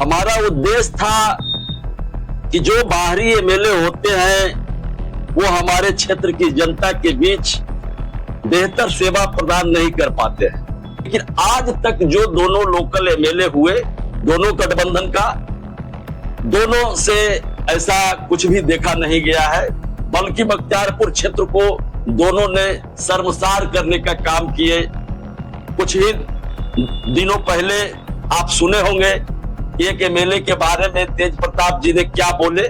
हमारा उद्देश्य था कि जो बाहरी एमएलए होते हैं वो हमारे क्षेत्र की जनता के बीच बेहतर सेवा प्रदान नहीं कर पाते हैं। लेकिन आज तक जो दोनों लोकल एमएलए हुए, दोनों गठबंधन का, दोनों से ऐसा कुछ भी देखा नहीं गया है, बल्कि बख्तियारपुर क्षेत्र को दोनों ने शर्मसार करने का काम किए। कुछ ही दिनों पहले आप सुने होंगे एक एमएलए के बारे में तेज प्रताप जी ने क्या बोले।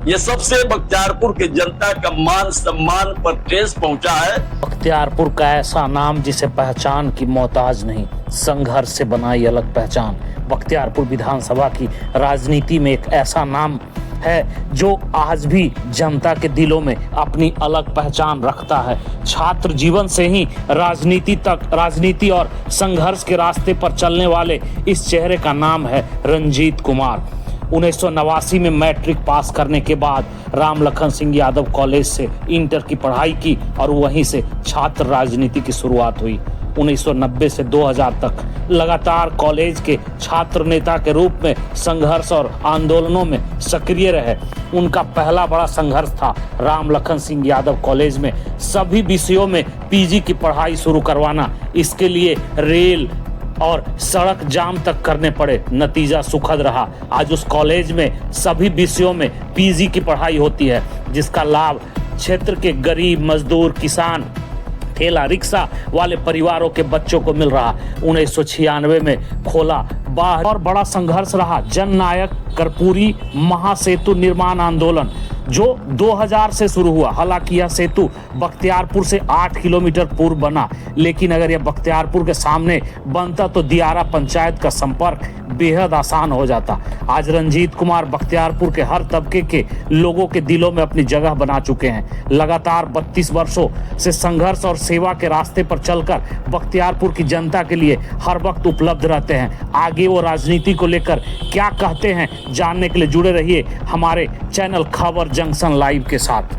ये सबसे बख्तियारपुर के जनता का मान सम्मान पर ठेस पहुंचा है। बख्तियारपुर का ऐसा नाम जिसे पहचान की मोहताज नहीं, संघर्ष से बनाई अलग पहचान। बख्तियारपुर विधानसभा की राजनीति में एक ऐसा नाम है जो आज भी जनता के दिलों में अपनी अलग पहचान रखता है। छात्र जीवन से ही राजनीति और संघर्ष के रास्ते पर चलने वाले इस चेहरे का नाम है रंजीत कुमार। 1989 में मैट्रिक पास करने के बाद राम लखन सिंह यादव कॉलेज से इंटर की पढ़ाई की और वहीं से छात्र राजनीति की शुरुआत हुई। 1990 से 2000 तक लगातार कॉलेज के छात्र नेता के रूप में संघर्ष और आंदोलनों में सक्रिय रहे। उनका पहला बड़ा संघर्ष था राम लखन सिंह यादव कॉलेज में सभी विषयों में पीजी की पढ़ाई शुरू करवाना। इसके लिए रेल और सड़क जाम तक करने पड़े। नतीजा सुखद रहा। आज उस कॉलेज में सभी विषयों में पीजी की पढ़ाई होती है, जिसका लाभ क्षेत्र के गरीब, मजदूर, किसान, ठेला रिक्शा वाले परिवारों के बच्चों को मिल रहा। 1996 में खोला बाहर और बड़ा संघर्ष रहा जननायक कर्पूरी महासेतु निर्माण आंदोलन, जो 2000 से शुरू हुआ। हालांकि यह सेतु बख्तियारपुर से 8 किलोमीटर पूर्व बना, लेकिन अगर यह बख्तियारपुर के सामने बनता तो दियारा पंचायत का संपर्क बेहद आसान हो जाता। आज रंजीत कुमार बख्तियारपुर के हर तबके के लोगों के दिलों में अपनी जगह बना चुके हैं। लगातार 32 वर्षों से संघर्ष और सेवा के रास्ते पर चलकर बख्तियारपुर की जनता के लिए हर वक्त उपलब्ध रहते हैं। आगे वो राजनीति को लेकर क्या कहते हैं, जानने के लिए जुड़े रहिए हमारे चैनल खबर जंक्शन लाइव के साथ।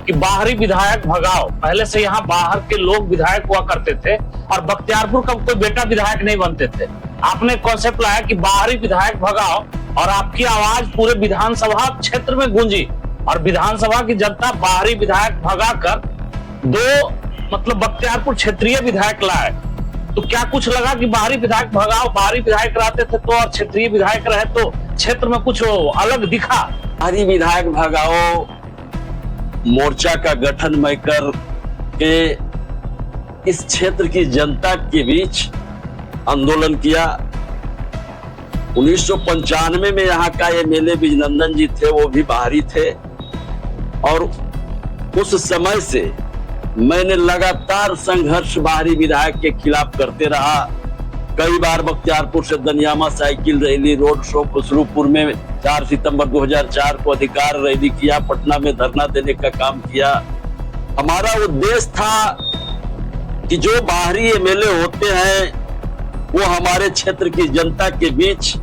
कि बाहरी विधायक भगाओ, पहले से यहाँ बाहर के लोग विधायक हुआ करते थे और बख्तियारपुर का कोई बेटा विधायक नहीं बनते थे। आपने कॉन्सेप्ट लाया कि बाहरी विधायक भगाओ और आपकी आवाज पूरे विधानसभा क्षेत्र में गूंजी और विधानसभा की जनता बाहरी विधायक भगाकर दो बख्तियारपुर क्षेत्रीय विधायक लाए। तो क्या कुछ लगा कि बाहरी विधायक भगाओ, बाहरी विधायक रहते थे तो और क्षेत्रीय विधायक रहे तो क्षेत्र में कुछ अलग दिखा? बाहरी विधायक भगाओ मोर्चा का गठन मैं कर के इस क्षेत्र की जनता के बीच आंदोलन किया। 1995 में यहाँ का एमएलए विजनंदन जी थे, वो भी बाहरी थे और उस समय से मैंने लगातार संघर्ष बाहरी विधायक के खिलाफ करते रहा। कई बार बख्तियारपुर से Daniyama cycle rally, road show, Khusrupur में 4 सितंबर 2004 को अधिकार रैली किया, पटना में धरना देने का काम किया। हमारा उद्देश्य था कि जो बाहरी एमएलए होते हैं वो हमारे क्षेत्र की जनता के बीच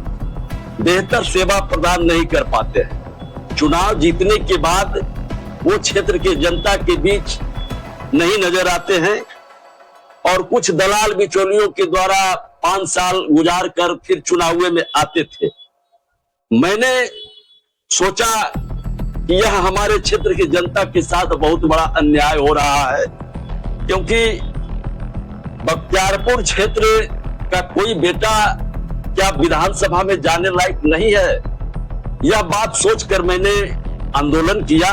बेहतर सेवा प्रदान नहीं कर पाते हैं। चुनाव जीतने के बाद वो क्षेत्र की जनता के बीच नहीं नजर आते हैं और कुछ दलाल बिचौलियों के द्वारा 5 साल गुजार कर फिर चुनाव में आते थे। मैंने सोचा कि यह हमारे क्षेत्र की जनता के साथ बहुत बड़ा अन्याय हो रहा है, क्योंकि बख्तियारपुर क्षेत्र का कोई बेटा क्या विधानसभा में जाने लायक नहीं है। यह बात सोचकर मैंने आंदोलन किया।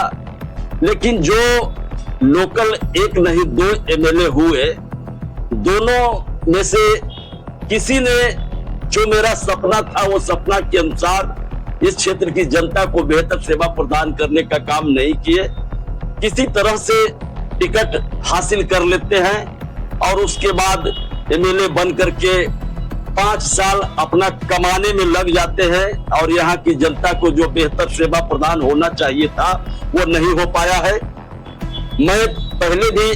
लेकिन जो लोकल एक नहीं 2 एमएलए हुए, दोनों में से किसी ने जो मेरा सपना था वो सपना के अनुसार इस क्षेत्र की जनता को बेहतर सेवा प्रदान करने का काम नहीं किए। किसी तरह से टिकट हासिल कर लेते हैं और उसके बाद एमएलए बन करके 5 साल अपना कमाने में लग जाते हैं और यहाँ की जनता को जो बेहतर सेवा प्रदान होना चाहिए था वो नहीं हो पाया है। मैं पहले भी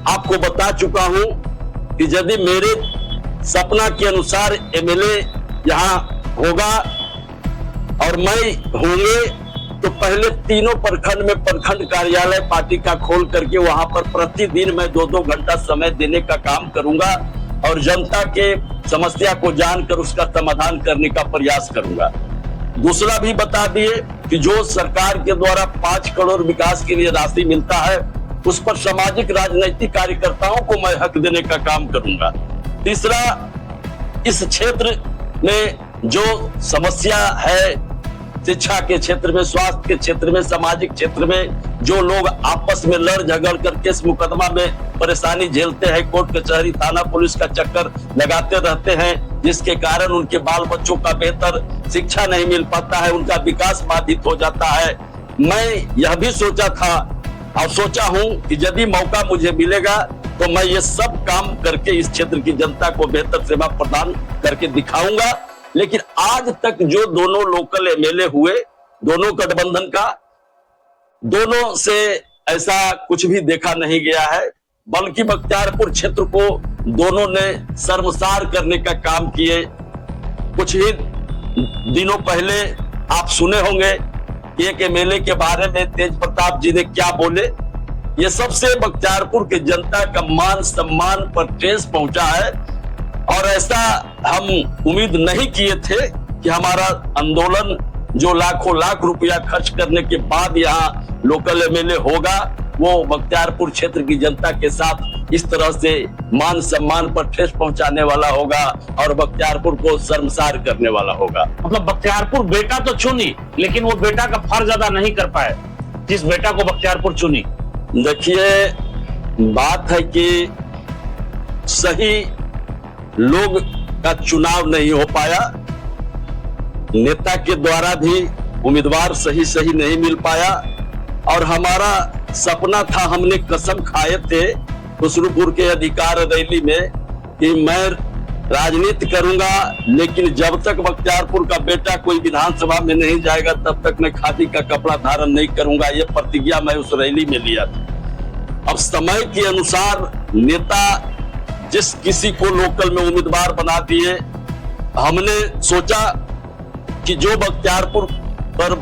आपको बता चुका हूं कि यदि मेरे सपना के अनुसार एमएलए यहाँ होगा और मैं होंगे तो पहले तीनों प्रखंड में प्रखंड कार्यालय पार्टी का खोल करके वहां पर प्रतिदिन मैं 2-2 घंटा समय देने का काम करूंगा और जनता के समस्या को जानकर उसका समाधान करने का प्रयास करूंगा। दूसरा भी बता दिए कि जो सरकार के द्वारा 5 करोड़ विकास के लिए राशि मिलता है उस पर सामाजिक राजनीतिक कार्यकर्ताओं को मैं हक देने का काम करूंगा। तीसरा, इस क्षेत्र में जो समस्या है शिक्षा के क्षेत्र में, स्वास्थ्य के क्षेत्र में, सामाजिक क्षेत्र में जो लोग आपस में लड़ झगड़ कर केस मुकदमा में परेशानी झेलते हैं, कोर्ट कचहरी थाना पुलिस का चक्कर लगाते रहते हैं, जिसके कारण उनके बाल बच्चों का बेहतर शिक्षा नहीं मिल पाता है, उनका विकास बाधित हो जाता है। मैं यह भी सोचा था और सोचा हूं कि यदि मौका मुझे मिलेगा तो मैं ये सब काम करके इस क्षेत्र की जनता को बेहतर सेवा प्रदान करके दिखाऊंगा। लेकिन आज तक जो दोनों लोकल एमएलए हुए, दोनों गठबंधन का, दोनों से ऐसा कुछ भी देखा नहीं गया है, बल्कि बख्तियारपुर क्षेत्र को दोनों ने शर्मसार करने का काम किए। कुछ ही दिनों पहले आप सुने होंगे एक एमएलए के बारे में तेज प्रताप जी ने क्या बोले। ये सबसे बख्तियारपुर के जनता का मान सम्मान पर ठेस पहुंचा है और ऐसा हम उम्मीद नहीं किए थे कि हमारा आंदोलन जो लाखों लाख रुपया खर्च करने के बाद यहाँ लोकल एमएलए होगा, वो बख्तियारपुर क्षेत्र की जनता के साथ इस तरह से मान सम्मान पर ठेस पहुंचाने वाला होगा और बख्तियारपुर को शर्मसार करने वाला होगा। मतलब बख्तियारपुर बेटा तो चुनी, लेकिन वो बेटा का फर्ज अदा नहीं कर पाए जिस बेटा को बख्तियारपुर चुनी। देखिए, बात है कि सही लोग का चुनाव नहीं हो पाया, नेता के द्वारा भी उम्मीदवार सही नहीं मिल पाया और हमारा सपना था, हमने कसम खाए थे खुसरूपुर के अधिकार रैली में कि मैं राजनीति करूंगा, लेकिन जब तक बख्तियारपुर का बेटा कोई विधानसभा में नहीं जाएगा तब तक मैं खादी का कपड़ा धारण नहीं करूंगा। ये प्रतिज्ञा मैं उस रैली में लिया था। अब समय के अनुसार नेता जिस किसी को लोकल में उम्मीदवार बना दिए, हमने सोचा कि जो बख्तियारपुर पर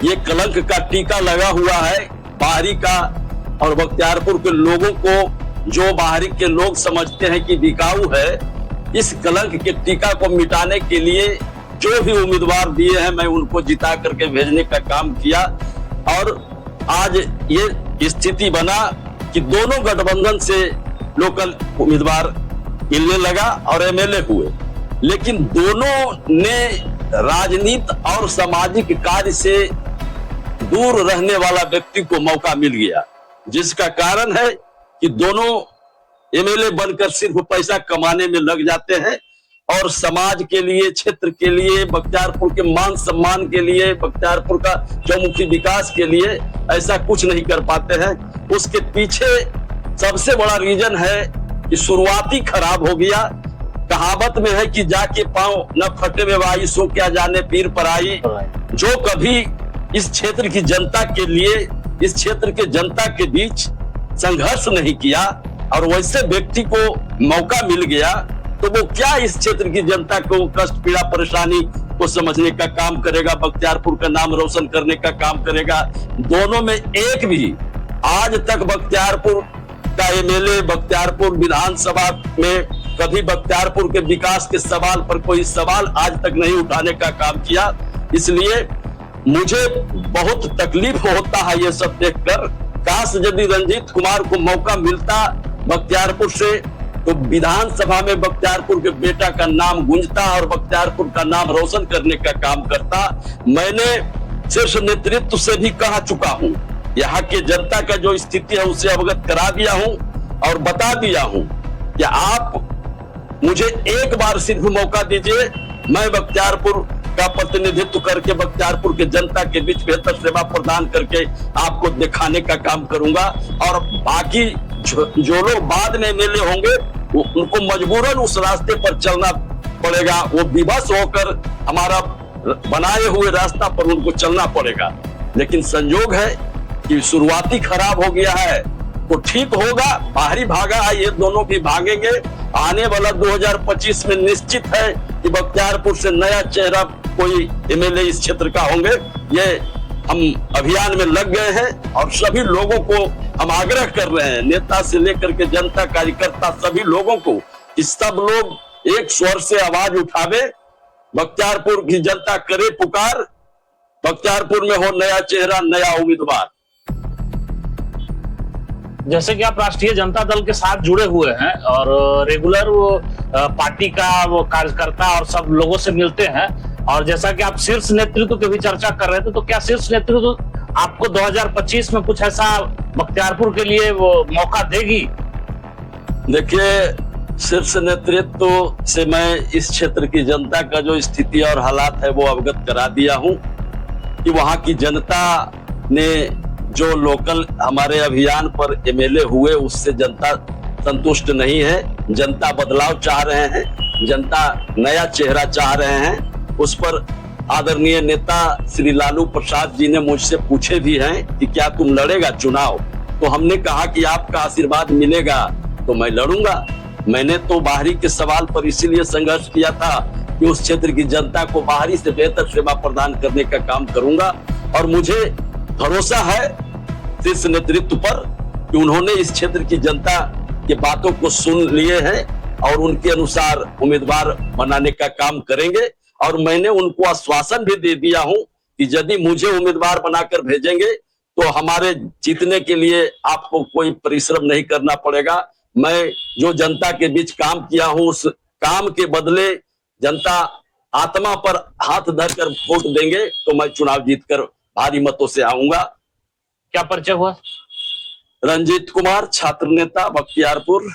ये कलंक का टीका लगा हुआ है बाहरी का, और बख्तियारपुर के लोगों को जो बाहरी के लोग समझते हैं कि बिकाऊ है, इस कलंक के टीका को मिटाने के लिए जो भी उम्मीदवार दिए हैं मैं उनको जिता करके भेजने का काम किया। और आज ये स्थिति बना कि दोनों गठबंधन से लोकल उम्मीदवार मिलने लगा और एमएलए हुए, लेकिन दोनों ने राजनीति और सामाजिक कार्य से दूर रहने वाला व्यक्ति को मौका मिल गया, जिसका कारण है कि दोनों एमएलए बनकर सिर्फ पैसा कमाने में लग जाते हैं और समाज के लिए, क्षेत्र के लिए, बख्तियारपुर के मान सम्मान के लिए, बख्तियारपुर का चौमुखी विकास के लिए ऐसा कुछ नहीं कर पाते हैं। उसके पीछे सबसे बड़ा रीजन है कि शुरुआती खराब हो गया। कहावत में है कि जाके पांव न फटे में वाई, सो क्या जाने पीर पर आई। जो कभी इस क्षेत्र की जनता के लिए, इस क्षेत्र के जनता के बीच संघर्ष नहीं किया और वैसे व्यक्ति को मौका मिल गया, तो वो क्या इस क्षेत्र की जनता को कष्ट, पीड़ा, परेशानी को समझने का काम करेगा, बख्तियारपुर का नाम रोशन करने का काम करेगा। दोनों में एक भी आज तक बख्तियारपुर का एमएलए, बख्तियारपुर विधानसभा में कभी बख्तियारपुर के विकास के सवाल पर कोई सवाल आज तक नहीं उठाने का काम किया। इसलिए मुझे बहुत तकलीफ होता है ये सब देखकर। काश यदि रंजीत कुमार को मौका मिलता बख्तियारपुर से, तो विधानसभा में बख्तियारपुर के बेटा का नाम गूंजता और बख्तियारपुर का नाम रोशन करने का काम करता। मैंने शीर्ष नेतृत्व से भी कहा चुका हूं, यहाँ के जनता का जो स्थिति है उसे अवगत करा दिया हूं और बता दिया हूं कि आप मुझे एक बार सिर्फ मौका दीजिए, मैं बख्तियारपुर का प्रतिनिधित्व करके बख्तियारपुर के जनता के बीच बेहतर सेवा प्रदान करके आपको दिखाने का काम करूंगा। और बाकी जो लोग बाद में एमएलए होंगे उनको मजबूरन उस रास्ते पर चलना पड़ेगा, वो विवश होकर हमारा बनाए हुए रास्ता पर उनको चलना पड़ेगा। लेकिन संयोग है कि शुरुआती खराब हो गया है, तो ठीक होगा। बाहरी भागा है, ये दोनों भी भागेंगे। आने वाला 2025 में निश्चित है कि बख्तियारपुर से नया चेहरा कोई एमएलए इस क्षेत्र का होंगे। ये हम अभियान में लग गए हैं और सभी लोगों को हम आग्रह कर रहे हैं, नेता से लेकर के जनता, कार्यकर्ता, सभी लोगों को, कि सब लोग एक स्वर से आवाज उठावे, बख्तियारपुर की जनता करे पुकार, बख्तियारपुर में हो नया चेहरा, नया उम्मीदवार। जैसे कि आप राष्ट्रीय जनता दल के साथ जुड़े हुए हैं और रेगुलर वो पार्टी का वो कार्यकर्ता और सब लोगों से मिलते हैं, और जैसा कि आप शीर्ष नेतृत्व की भी चर्चा कर रहे थे, तो क्या शीर्ष नेतृत्व आपको 2025 में कुछ ऐसा बख्तियारपुर के लिए वो मौका देगी? देखिए, शीर्ष नेतृत्व से मैं इस क्षेत्र की जनता का जो स्थिति और हालात है वो अवगत करा दिया हूं कि वहां की जनता ने जो लोकल हमारे अभियान पर एमएलए हुए उससे जनता संतुष्ट नहीं है। जनता बदलाव चाह रहे हैं, जनता नया चेहरा चाह रहे हैं। उस पर आदरणीय नेता श्री लालू प्रसाद जी ने मुझसे पूछे भी हैं कि क्या तुम लड़ेगा चुनाव, तो हमने कहा कि आपका आशीर्वाद मिलेगा तो मैं लड़ूंगा। मैंने तो बाहरी के सवाल पर इसीलिए संघर्ष किया था कि उस क्षेत्र की जनता को बाहरी से बेहतर सेवा प्रदान करने का काम करूंगा, और मुझे भरोसा है शीर्ष नेतृत्व पर कि उन्होंने इस क्षेत्र की जनता की बातों को सुन लिए हैं और उनके अनुसार उम्मीदवार बनाने का काम करेंगे। और मैंने उनको आश्वासन भी दे दिया हूं कि यदि मुझे उम्मीदवार बनाकर भेजेंगे तो हमारे जीतने के लिए आपको कोई परिश्रम नहीं करना पड़ेगा। मैं जो जनता के बीच काम किया हूं उस काम के बदले जनता आत्मा पर हाथ धरकर वोट देंगे तो मैं चुनाव जीतकर भारी मतों से आऊंगा। क्या परिचय हुआ? रंजीत कुमार, छात्र नेता, बख्तियारपुर।